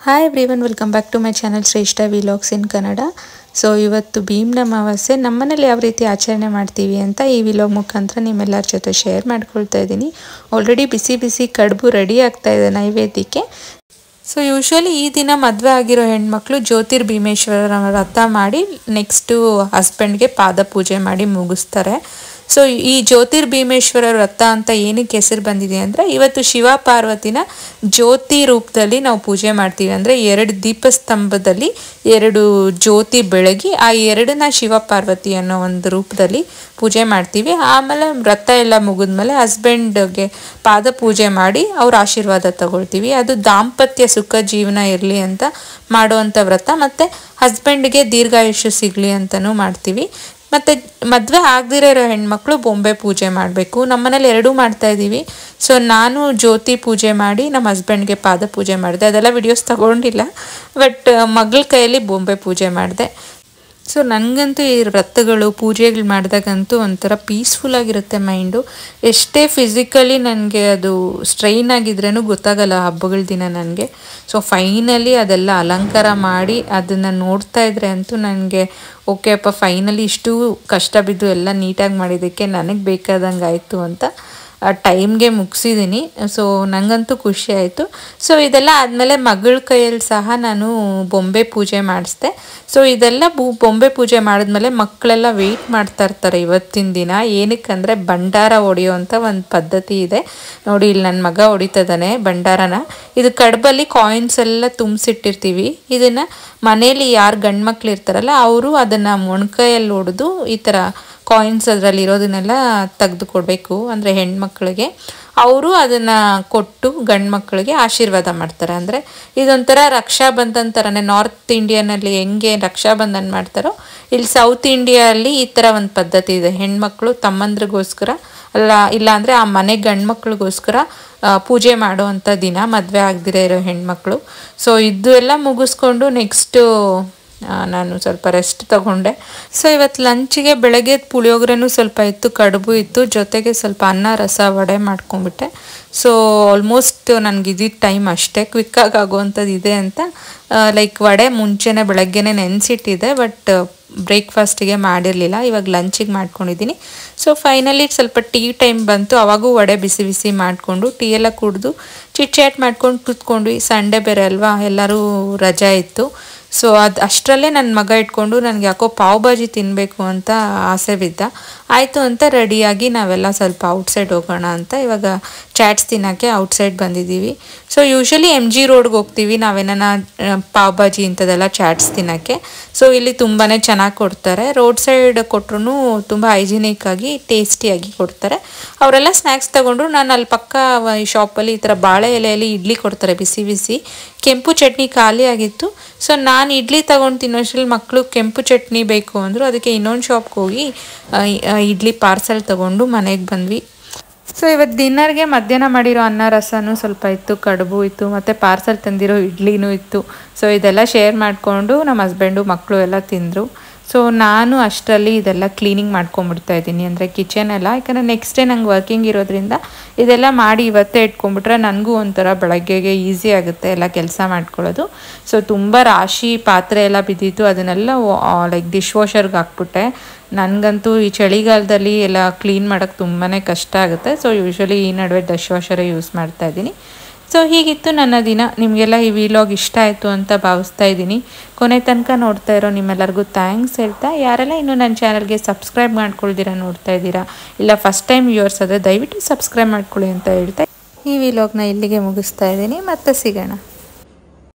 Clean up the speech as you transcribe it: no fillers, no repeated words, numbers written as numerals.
Hi everyone, welcome back to my channel Shreshtha vlogs in Kannada. So ಇವತ್ತು ಭೀಮ್ನ ಅಮಾವಾಸ್ಯೆ ನಮ್ಮನೇಲಿ ಯಾವ ರೀತಿ ಆಚರಣೆ ಮಾಡ್ತೀವಿ ಅಂತ ಈ ವಿಲಾಗ್ ಮುಖಾಂತರ ನಿಮ್ಮೆಲ್ಲರ ಜೊತೆ ಶೇರ್ ಮಾಡ್ಕೊಳ್ತಾ ಇದ್ದೀನಿ. ಆಲ್ರೆಡಿ ಬಿಸಿ ಬಿಸಿ ಕಡುಬು ರೆಡಿ ಆಗ್ತಾ ಇದೆ ನೈವೇದ್ಯಕ್ಕೆ. ಸೊ ಯೂಶ್ವಲಿ ಈ ದಿನ ಮದುವೆ ಆಗಿರೋ ಹೆಣ್ಮಕ್ಳು ಜ್ಯೋತಿರ್ಭೀಮೇಶ್ವರ ವ್ರತ ಮಾಡಿ ನೆಕ್ಸ್ಟು ಹಸ್ಬೆಂಡ್ಗೆ ಪಾದ ಪೂಜೆ ಮಾಡಿ ಮುಗಿಸ್ತಾರೆ. ಸೊ ಈ ಜ್ಯೋತಿರ್ಭೀಮೇಶ್ವರ ವ್ರತ ಅಂತ ಏನಕ್ಕೆ ಹೆಸರು ಬಂದಿದೆ ಅಂದರೆ, ಇವತ್ತು ಶಿವ ಪಾರ್ವತಿನ ಜ್ಯೋತಿ ರೂಪದಲ್ಲಿ ನಾವು ಪೂಜೆ ಮಾಡ್ತೀವಿ. ಅಂದರೆ 2 ದೀಪಸ್ತಂಭದಲ್ಲಿ 2 ಜ್ಯೋತಿ ಬೆಳಗಿ ಆ 2ನ್ನ ಶಿವ ಪಾರ್ವತಿ ಅನ್ನೋ ಒಂದು ರೂಪದಲ್ಲಿ ಪೂಜೆ ಮಾಡ್ತೀವಿ. ಆಮೇಲೆ ವ್ರತ ಎಲ್ಲ ಮುಗಿದ್ಮೇಲೆ ಹಸ್ಬೆಂಡ್ಗೆ ಪಾದ ಪೂಜೆ ಮಾಡಿ ಅವ್ರ ಆಶೀರ್ವಾದ ತಗೊಳ್ತೀವಿ. ಅದು ದಾಂಪತ್ಯ ಸುಖ ಜೀವನ ಇರಲಿ ಅಂತ ಮಾಡುವಂಥ ವ್ರತ, ಮತ್ತು ಹಸ್ಬೆಂಡ್ಗೆ ದೀರ್ಘಾಯುಷ್ಯ ಸಿಗಲಿ ಅಂತಲೂ ಮಾಡ್ತೀವಿ. ಮತ್ತು ಮದುವೆ ಆಗದಿರೋ ಇರೋ ಹೆಣ್ಮಕ್ಳು ಬೊಂಬೆ ಪೂಜೆ ಮಾಡಬೇಕು. ನಮ್ಮನೇಲಿ 2 ಮಾಡ್ತಾ ಇದ್ದೀವಿ. ಸೊ ನಾನು ಜ್ಯೋತಿ ಪೂಜೆ ಮಾಡಿ ನಮ್ಮ ಹಸ್ಬೆಂಡ್ಗೆ ಪಾದ ಪೂಜೆ ಮಾಡಿದೆ. ಅದೆಲ್ಲ ವಿಡಿಯೋಸ್ ತಗೊಂಡಿಲ್ಲ, ಬಟ್ ಮಗಳ ಕೈಯಲ್ಲಿ ಬೊಂಬೆ ಪೂಜೆ ಮಾಡಿದೆ. ಸೊ ನನಗಂತೂ ಈ ವ್ರತಗಳು ಪೂಜೆಗಳು ಮಾಡಿದಾಗಂತೂ ಒಂಥರ ಪೀಸ್ಫುಲ್ ಆಗಿರುತ್ತೆ ಮೈಂಡು. ಎಷ್ಟೇ ಫಿಸಿಕಲಿ ನನಗೆ ಅದು ಸ್ಟ್ರೈನ್ ಆಗಿದ್ರೂ ಗೊತ್ತಾಗಲ್ಲ ಹಬ್ಬಗಳ ದಿನ ನನಗೆ. ಸೊ ಫೈನಲಿ ಅದೆಲ್ಲ ಅಲಂಕಾರ ಮಾಡಿ ಅದನ್ನು ನೋಡ್ತಾ ಇದ್ರೆ ಅಂತೂ ನನಗೆ ಓಕೆ ಅಪ್ಪ, ಫೈನಲಿ ಇಷ್ಟು ಕಷ್ಟ ಬಿದ್ದು ಎಲ್ಲ ನೀಟಾಗಿ ಮಾಡಿದ್ದಕ್ಕೆ ನನಗೆ ಬೇಕಾದಂಗೆ ಆಯಿತು ಅಂತ ಟೈಮ್ಗೆ ಮುಗಿಸಿದ್ದೀನಿ. ಸೊ ನನಗಂತೂ ಖುಷಿ ಆಯಿತು. ಸೊ ಇದೆಲ್ಲ ಆದಮೇಲೆ ಮಗಳ ಕೈಯಲ್ಲಿ ಸಹ ನಾನು ಬೊಂಬೆ ಪೂಜೆ ಮಾಡಿಸ್ದೆ. ಸೊ ಇದೆಲ್ಲ ಬೊಂಬೆ ಪೂಜೆ ಮಾಡಿದ್ಮೇಲೆ ಮಕ್ಕಳೆಲ್ಲ ವೆಯ್ಟ್ ಮಾಡ್ತಾ ಇರ್ತಾರೆ ಇವತ್ತಿನ ದಿನ. ಏನಕ್ಕಂದರೆ ಭಂಡಾರ ಹೊಡೆಯೋ ಅಂತ ಒಂದು ಪದ್ಧತಿ ಇದೆ ನೋಡಿ. ಇಲ್ಲಿ ನನ್ನ ಮಗ ಹೊಡಿತದಾನೆ ಭಂಡಾರನ. ಇದು ಕಡುಬಲ್ಲಿ ಕಾಯಿನ್ಸ್ ಎಲ್ಲ ತುಂಬಿಸಿಟ್ಟಿರ್ತೀವಿ. ಇದನ್ನು ಮನೇಲಿ ಯಾರು ಗಂಡು ಮಕ್ಳು ಇರ್ತಾರಲ್ಲ ಅವರು ಅದನ್ನು ಮೊಣಕೈಯಲ್ಲಿ ಹೊಡೆದು ಈ ಥರ ಕಾಯಿನ್ಸ್ ಅದರಲ್ಲಿ ಇರೋದನ್ನೆಲ್ಲ ತೆಗೆದು ಕೊಡಬೇಕು. ಅಂದರೆ ಹೆಣ್ಮಕ್ಳಿಗೆ ಅವರು ಅದನ್ನು ಕೊಟ್ಟು ಗಂಡು ಮಕ್ಕಳಿಗೆ ಆಶೀರ್ವಾದ ಮಾಡ್ತಾರೆ. ಅಂದರೆ ಇದೊಂಥರ ರಕ್ಷಾಬಂಧನ್ ಥರನೇ. ನಾರ್ತ್ ಇಂಡಿಯನಲ್ಲಿ ಹೆಂಗೆ ರಕ್ಷಾಬಂಧನ್ ಮಾಡ್ತಾರೋ, ಇಲ್ಲಿ ಸೌತ್ ಇಂಡಿಯಲ್ಲಿ ಈ ಥರ ಒಂದು ಪದ್ಧತಿ ಇದೆ. ಹೆಣ್ಮಕ್ಳು ತಮ್ಮಂದ್ರಿಗೋಸ್ಕರ ಇಲ್ಲ ಅಂದರೆ ಆ ಮನೆ ಗಂಡು ಮಕ್ಳಿಗೋಸ್ಕರ ಪೂಜೆ ಮಾಡುವಂಥ ದಿನ ಮದುವೆ ಆಗದಿರೋ ಇರೋ ಹೆಣ್ಮಕ್ಳು. ಸೊ ಇದು ಎಲ್ಲ ಮುಗಿಸ್ಕೊಂಡು ನೆಕ್ಸ್ಟು ನಾನು ಸ್ವಲ್ಪ ರೆಸ್ಟ್ ತಗೊಂಡೆ. ಸೊ ಇವತ್ತು ಲಂಚಿಗೆ ಬೆಳಗ್ಗೆ ಪುಳಿಯೋಗರೆನೂ ಸ್ವಲ್ಪ ಇತ್ತು, ಕಡುಬು ಇತ್ತು, ಜೊತೆಗೆ ಸ್ವಲ್ಪ ಅನ್ನ ರಸ ವಡೆ ಮಾಡ್ಕೊಂಬಿಟ್ಟೆ. ಸೊ ಆಲ್ಮೋಸ್ಟ್ ನನಗೆ ಇದ್ದಿದ್ದ ಟೈಮ್ ಅಷ್ಟೇ, ಕ್ವಿಕ್ಕಾಗಿ ಆಗುವಂಥದ್ದು ಇದೆ ಅಂತ ಲೈಕ್ ವಡೆ ಮುಂಚೆನೇ ಬೆಳಗ್ಗೆನೇ ನೆನೆಸಿಟ್ಟಿದ್ದೆ, ಬಟ್ ಬ್ರೇಕ್ಫಾಸ್ಟಿಗೆ ಮಾಡಿರಲಿಲ್ಲ. ಇವಾಗ ಲಂಚಿಗೆ ಮಾಡ್ಕೊಂಡಿದ್ದೀನಿ. ಸೊ ಫೈನಲಿ ಸ್ವಲ್ಪ ಟೀ ಟೈಮ್ ಬಂತು. ಅವಾಗೂ ವಡೆ ಬಿಸಿ ಬಿಸಿ ಮಾಡಿಕೊಂಡು ಟೀ ಎಲ್ಲ ಕುಡಿದು ಚಿಟ್ ಚಾಟ್ ಮಾಡ್ಕೊಂಡು ಕೂತ್ಕೊಂಡ್ವಿ. ಸಂಡೇ ಬೇರೆ ಅಲ್ವಾ, ಎಲ್ಲರೂ ರಜಾ ಇತ್ತು. ಸೊ ಅಷ್ಟರಲ್ಲೇ ನನ್ನ ಮಗ ಇಟ್ಕೊಂಡು ನನಗೆ ಯಾಕೋ ಪಾವ್ ಭಾಜಿ ತಿನ್ನಬೇಕು ಅಂತ ಆಸೆ ಬಿದ್ದ. ಆಯಿತು ಅಂತ ರೆಡಿಯಾಗಿ ನಾವೆಲ್ಲ ಸ್ವಲ್ಪ ಔಟ್ಸೈಡ್ ಹೋಗೋಣ ಅಂತ ಇವಾಗ ಚಾಟ್ಸ್ ತಿನ್ನೋಕ್ಕೆ ಔಟ್ಸೈಡ್ ಬಂದಿದ್ದೀವಿ. ಸೊ ಯೂಶ್ವಲಿ MG ರೋಡ್ಗೆ ಹೋಗ್ತೀವಿ ನಾವೇನ ಪಾವ್ ಭಾಜಿ ಇಂಥದ್ದೆಲ್ಲ ಚಾಟ್ಸ್ ತಿನ್ನೋಕ್ಕೆ. ಸೊ ಇಲ್ಲಿ ತುಂಬಾ ಚೆನ್ನಾಗಿ ಕೊಡ್ತಾರೆ. ರೋಡ್ ಸೈಡ್ ಕೊಟ್ಟರು ತುಂಬ ಹೈಜಿನಿಕ್ಕಾಗಿ ಟೇಸ್ಟಿಯಾಗಿ ಕೊಡ್ತಾರೆ. ಅವರೆಲ್ಲ ಸ್ನ್ಯಾಕ್ಸ್ ತೊಗೊಂಡ್ರು. ನಾನು ಅಲ್ಲಿ ಪಕ್ಕ ಈ ಶಾಪಲ್ಲಿ ಈ ಥರ ಬಾಳೆ ಎಲೆಯಲ್ಲಿ ಇಡ್ಲಿ ಕೊಡ್ತಾರೆ ಬಿಸಿ ಬಿಸಿ. ಕೆಂಪು ಚಟ್ನಿ ಖಾಲಿ ಆಗಿತ್ತು. ಸೊ ನಾನು ಇಡ್ಲಿ ತೊಗೊಂಡು ತಿನ್ನೋಷ್ಟರಲ್ಲಿ ಮಕ್ಕಳು ಕೆಂಪು ಚಟ್ನಿ ಬೇಕು ಅಂದರು. ಅದಕ್ಕೆ ಇನ್ನೊಂದು ಶಾಪ್ಗೆ ಹೋಗಿ ಇಡ್ಲಿ ಪಾರ್ಸೆಲ್ ತೊಗೊಂಡು ಮನೆಗೆ ಬಂದ್ವಿ. ಸೊ ಇವತ್ತು ಡಿನ್ನರ್ಗೆ ಮಧ್ಯಾಹ್ನ ಮಾಡಿರೋ ಅನ್ನ ರಸನೂ ಸ್ವಲ್ಪ ಇತ್ತು, ಕಡುಬು ಇತ್ತು, ಮತ್ತು ಪಾರ್ಸೆಲ್ ತಂದಿರೋ ಇಡ್ಲಿನೂ ಇತ್ತು. ಸೊ ಇದೆಲ್ಲ ಶೇರ್ ಮಾಡಿಕೊಂಡು ನಮ್ಮ ಹಸ್ಬೆಂಡು ಮಕ್ಕಳು ಎಲ್ಲ ತಿಂದರು. ಸೊ ನಾನು ಅಷ್ಟರಲ್ಲಿ ಇದೆಲ್ಲ ಕ್ಲೀನಿಂಗ್ ಮಾಡ್ಕೊಂಬಿಡ್ತಾ ಇದ್ದೀನಿ, ಅಂದರೆ ಕಿಚನ್ ಎಲ್ಲ. ಯಾಕಂದರೆ ನೆಕ್ಸ್ಟ್ ಡೇ ನಂಗೆ ವರ್ಕಿಂಗ್ ಇರೋದ್ರಿಂದ ಇದೆಲ್ಲ ಮಾಡಿ ಇವತ್ತೇ ಇಟ್ಕೊಂಡ್ಬಿಟ್ರೆ ನನಗೂ ಒಂಥರ ಬೆಳಗ್ಗೆಗೆ ಈಸಿ ಆಗುತ್ತೆ ಎಲ್ಲ ಕೆಲಸ ಮಾಡ್ಕೊಳ್ಳೋದು. ಸೊ ತುಂಬ ರಾಶಿ ಪಾತ್ರೆ ಎಲ್ಲ ಬಿದ್ದಿತ್ತು, ಅದನ್ನೆಲ್ಲ ಲೈಕ್ ಡಿಶ್ ವಾಷರ್ಗೆ ಹಾಕ್ಬಿಟ್ಟೆ. ನನಗಂತೂ ಈ ಚಳಿಗಾಲದಲ್ಲಿ ಎಲ್ಲ ಕ್ಲೀನ್ ಮಾಡೋಕ್ಕೆ ತುಂಬಾ ಕಷ್ಟ ಆಗುತ್ತೆ. ಸೊ ಯೂಶ್ವಲಿ ಈ ನಡುವೆ ಡಿಶ್ ವಾಷರೇ ಯೂಸ್ ಮಾಡ್ತಾ ಇದ್ದೀನಿ. ಸೊ ಹೀಗಿತ್ತು ನನ್ನ ದಿನ. ನಿಮಗೆಲ್ಲ ಈ ವಿಲಾಗ್ ಇಷ್ಟ ಆಯಿತು ಅಂತ ಭಾವಿಸ್ತಾ ಇದ್ದೀನಿ. ಕೊನೆ ತನಕ ನೋಡ್ತಾ ಇರೋ ನಿಮ್ಮೆಲ್ಲರಿಗೂ ಥ್ಯಾಂಕ್ಸ್ ಹೇಳ್ತಾ, ಯಾರೆಲ್ಲ ಇನ್ನೂ ನನ್ನ ಚಾನಲ್ಗೆ ಸಬ್ಸ್ಕ್ರೈಬ್ ಮಾಡ್ಕೊಳ್ದಿರಾ ನೋಡ್ತಾ ಇದ್ದೀರಾ, ಇಲ್ಲ ಫಸ್ಟ್ ಟೈಮ್ ವ್ಯೂವರ್ಸ್ ಆದರೆ ದಯವಿಟ್ಟು ಸಬ್ಸ್ಕ್ರೈಬ್ ಮಾಡ್ಕೊಳ್ಳಿ ಅಂತ ಹೇಳ್ತಾ ಈ ವಿಲಾಗ್ನ ಇಲ್ಲಿಗೆ ಮುಗಿಸ್ತಾ ಇದ್ದೀನಿ. ಮತ್ತೆ ಸಿಗೋಣ.